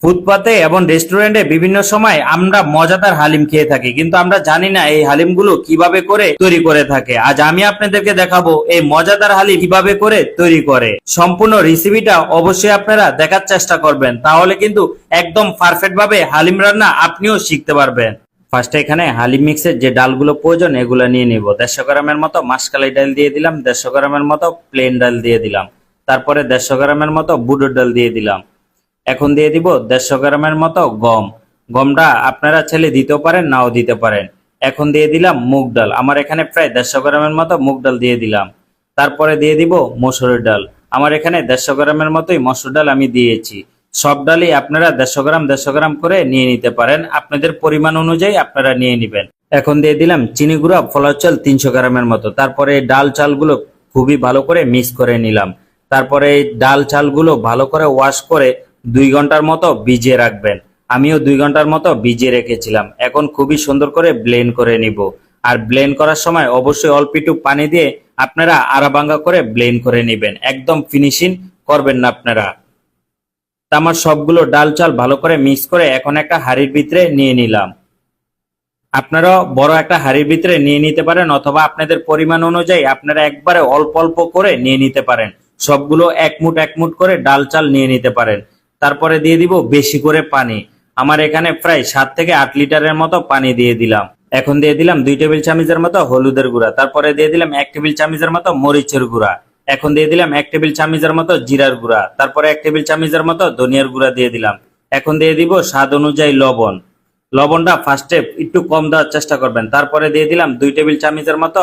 ফুটপাতে এবং রেস্টুরেন্টে বিভিন্ন সময় আমরা মজাদার হালিম খেয়ে থাকি, কিন্তু আমরা জানি না এই হালিমগুলো কিভাবে করে তৈরি করে থাকে। আজ আমি আপনাদেরকে দেখাবো এই মজাদার হালিম কিভাবে করে তৈরি করে। সম্পূর্ণ রেসিপিটা অবশ্যই আপনারা দেখার চেষ্টা করবেন, তাহলে কিন্তু একদম পারফেক্ট ভাবে হালিম রান্না আপনিও শিখতে পারবেন। ফার্স্টে এখানে হালিম মিক্সের যে ডালগুলো প্রয়োজন এগুলো নিয়ে নিব। 150 গ্রামের মতো মাসকালাই ডাল দিয়ে দিলাম, 150 গ্রামের মতো প্লেন ডাল দিয়ে দিলাম, তারপরে 150 গ্রামের মতো বুটের ডাল দিয়ে দিলাম। এখন দিয়ে দিব 150 গ্রামের মতো গম। গমটা আপনারা চাইলে দিতেও পারেন, নাও দিতে পারেন। এখন দিয়ে দিলাম মুগ ডাল, আমার এখানে প্রায় 150 গ্রামের মতো মুগ ডাল দিয়ে দিলাম। তারপরে দিয়ে দিব মসুরের ডাল, আমার এখানে 150 গ্রামের মতোই মসুর ডাল আমি দিয়েছি। সব ডালই আপনারা 150 গ্রাম করে নিয়ে নিতে পারেন, আপনাদের পরিমাণ অনুযায়ী আপনারা নিয়ে নেবেন। এখন দিয়ে দিলাম চিনি গুঁড়া ফলার চাল 300 গ্রামের মতো। তারপরে ডাল চালগুলো খুবই ভালো করে মিক্স করে নিলাম। তারপরে এই ডাল চালগুলো ভালো করে ওয়াশ করে 2 ঘন্টার মতো ভিজিয়ে রাখবেন। আমিও 2 ঘন্টার মতো ভিজিয়ে রেখেছিলাম। এখন খুবই সুন্দর করে ব্লেন্ড করে নিব। আর ব্লেন্ড করার সময় অবশ্যই অল্প একটু পানি দিয়ে আপনারা আড়াভাঙ্গা করে ব্লেন্ড করে নেবেন, একদম ফিনিশিং করবেন না আপনারা। আমার সবগুলো ডাল চাল ভালো করে মিক্স করে এখন একটা হাঁড়ির ভিতরে নিয়ে নিলাম। আপনারা বড় একটা হাঁড়ির ভিতরে নিয়ে নিতে পারেন, অথবা আপনাদের পরিমাণ অনুযায়ী আপনারা একবারে অল্প অল্প করে নিয়ে নিতে পারেন। সবগুলো এক মুঠ করে ডাল চাল নিয়ে নিতে পারেন। তারপরে দিয়ে দিব বেশি করে পানি, আমার এখানে প্রায় 7 থেকে 8 লিটারের মতো পানি দিয়ে দিলাম। এখন দিয়ে দিলাম 2 টেবিল চামচের মতো হলুদের গুঁড়া, তারপরে দিয়ে দিলাম 1 টেবিল চামচের মতো মরিচের গুঁড়া। এখন দিয়ে দিলাম 1 টেবিল চামচের মতো জিরার গুঁড়া, তারপরে 1 টেবিল চামচের মতো ধনিয়ার গুঁড়া দিয়ে দিলাম। এখন দিয়ে দিব স্বাদ অনুযায়ী লবণ। লবণটা ফার্স্টে একটু কম দেওয়ার চেষ্টা করবেন। তারপরে দিয়ে দিলাম 2 টেবিল চামচের মতো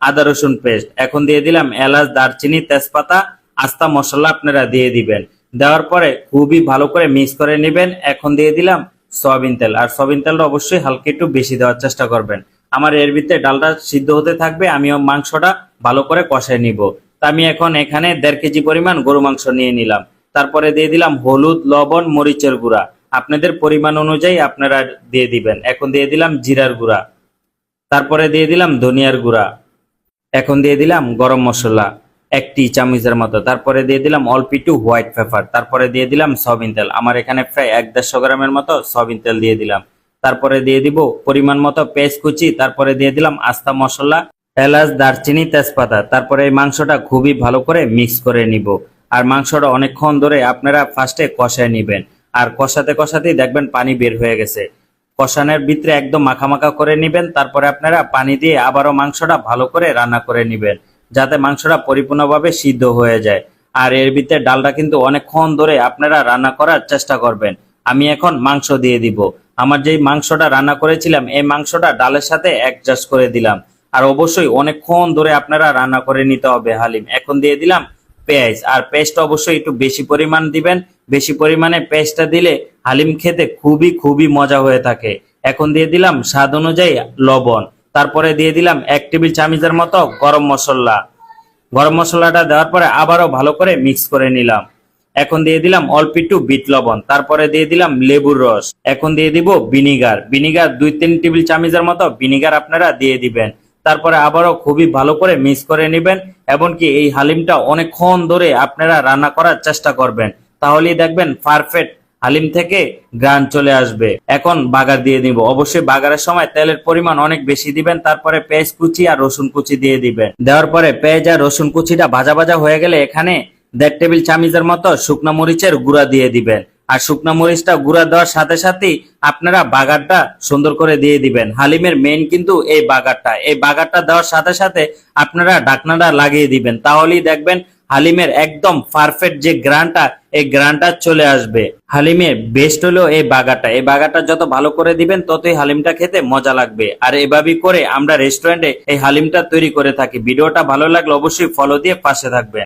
আদা রসুন পেস্ট। এখন দিয়ে দিলাম এলাচ, দারচিনি, তেজপাতা, আস্তা মশলা আপনারা দিয়ে দিবেন। দেওয়ার পরে খুবই ভালো করে মিক্স করে নেবেন। এখন দিয়ে দিলাম সয়াবিন তেল, আর সয়াবিন তেলটা অবশ্যই হালকা একটু বেশি দেওয়ার চেষ্টা করবেন। আমার এর ভিতরে ডালটা সিদ্ধ হতে থাকবে, আমিও মাংসটা ভালো করে কষায় নিব। তা আমি এখন এখানে 1.5 কেজি পরিমাণ গরু মাংস নিয়ে নিলাম। তারপরে দিয়ে দিলাম হলুদ, লবণ, মরিচের গুঁড়া, আপনাদের পরিমাণ অনুযায়ী আপনারা দিয়ে দিবেন। এখন দিয়ে দিলাম জিরার গুঁড়া, তারপরে দিয়ে দিলাম ধনিয়ার গুঁড়া, এখন দিয়ে দিলাম গরম মশলা 1 টি চামচের মতো, তারপরে দিয়ে দিলাম অল্প একটু হোয়াইট পেপার, তারপরে দিয়ে দিলাম সয়াবিন তেল, আমার এখানে প্রায় 150 গ্রামের মতো সয়াবিন তেল দিয়ে দিলাম। তারপরে দিয়ে দিব পরিমাণ মতো পেঁয়াজ কুচি, তারপরে দিয়ে দিলাম আস্তা মশলা, এলাচ, দারচিনি, তেজপাতা। তারপরে এই মাংসটা খুবই ভালো করে মিক্স করে নিব। আর মাংসটা অনেকক্ষণ ধরে আপনারা ফার্স্টে কষায় নিবেন, আর কষাতে কষাতেই দেখবেন পানি বের হয়ে গেছে। কষানোর ভিতরে একদম মাখামাখা করে নিবেন। তারপরে আপনারা পানি দিয়ে আবারও মাংসটা ভালো করে রান্না করে নিবেন, যাতে মাংসটা পরিপূর্ণভাবে সিদ্ধ হয়ে যায়। আর এর ভিতরে ডালটা কিন্তু অনেকক্ষণ ধরে আপনারা রান্না করার চেষ্টা করবেন। আমি এখন মাংস দিয়ে দিব। আমার যেই মাংসটা রান্না করেছিলাম এই মাংসটা ডালের সাথে অ্যাডজাস্ট করে দিলাম। আর অবশ্যই অনেকক্ষণ ধরে আপনারা রান্না করে নিতে হবে হালিম। এখন দিয়ে দিলাম পেঁয়াজ, আর পেঁয়াজটা অবশ্যই একটু বেশি পরিমাণ দিবেন। বেশি পরিমাণে পেঁয়াজটা দিলে হালিম খেতে খুবই মজা হয়ে থাকে। এখন দিয়ে দিলাম স্বাদ অনুযায়ী লবণ, তারপরে দিয়ে দিলাম 1 টেবিল চামচের মতো গরম মশলা। গরম মশলাটা দেওয়ার পরে আবারও ভালো করে মিক্স করে নিলাম। এখন দিয়ে দিলাম অল্প একটু বিট লবণ, তারপরে দিয়ে দিলাম লেবুর রস। এখন দিয়ে দিব ভিনিগার, 2-3 টেবিল চামচের মতো ভিনিগার আপনারা দিয়ে দিবেন। তারপরে আবারও খুবই ভালো করে মিক্স করে নেবেন। এমনকি এই হালিমটা অনেকক্ষণ ধরে আপনারা রান্না করার চেষ্টা করবেন, তাহলেই দেখবেন পারফেক্ট হালিম থেকে গ্রান চলে আসবে। এখন বাগার দিয়ে দিব। অবশ্যই বাগারের সময় তেলের পরিমাণ অনেক বেশি দিবেন। তারপরে পেঁয়াজ কুচি আর রসুন কুচি দিয়ে দিবেন। দেওয়ার পরে পেঁয়াজ আর রসুন কুচিটা ভাজা ভাজা হয়ে গেলে এখানে 1.5 টেবিল চামচের মতো শুকনো মরিচের গুঁড়া দিয়ে দিবেন। আর শুকনো মরিচটা গুঁড়া দেওয়ার সাথে সাথেই আপনারা বাগারটা সুন্দর করে দিয়ে দিবেন। হালিমের মেইন কিন্তু এই বাগারটা। এই বাগারটা দেওয়ার সাথে সাথে আপনারা ঢাকনাটা লাগিয়ে দিবেন, তাহলেই দেখবেন হালিমের একদম পারফেক্ট যে গ্রানটা, এই গ্রানটা চলে আসবে। হালিমের বেস্ট হলো এই বাগারটা। এই বাগারটা যত ভালো করে দিবেন ততই হালিমটা খেতে মজা লাগবে। আর এভাবেই করে আমরা রেস্টুরেন্টে এই হালিমটা তৈরি করে থাকি। ভিডিওটা ভালো লাগলে অবশ্যই ফলো দিয়ে পাশে থাকবেন।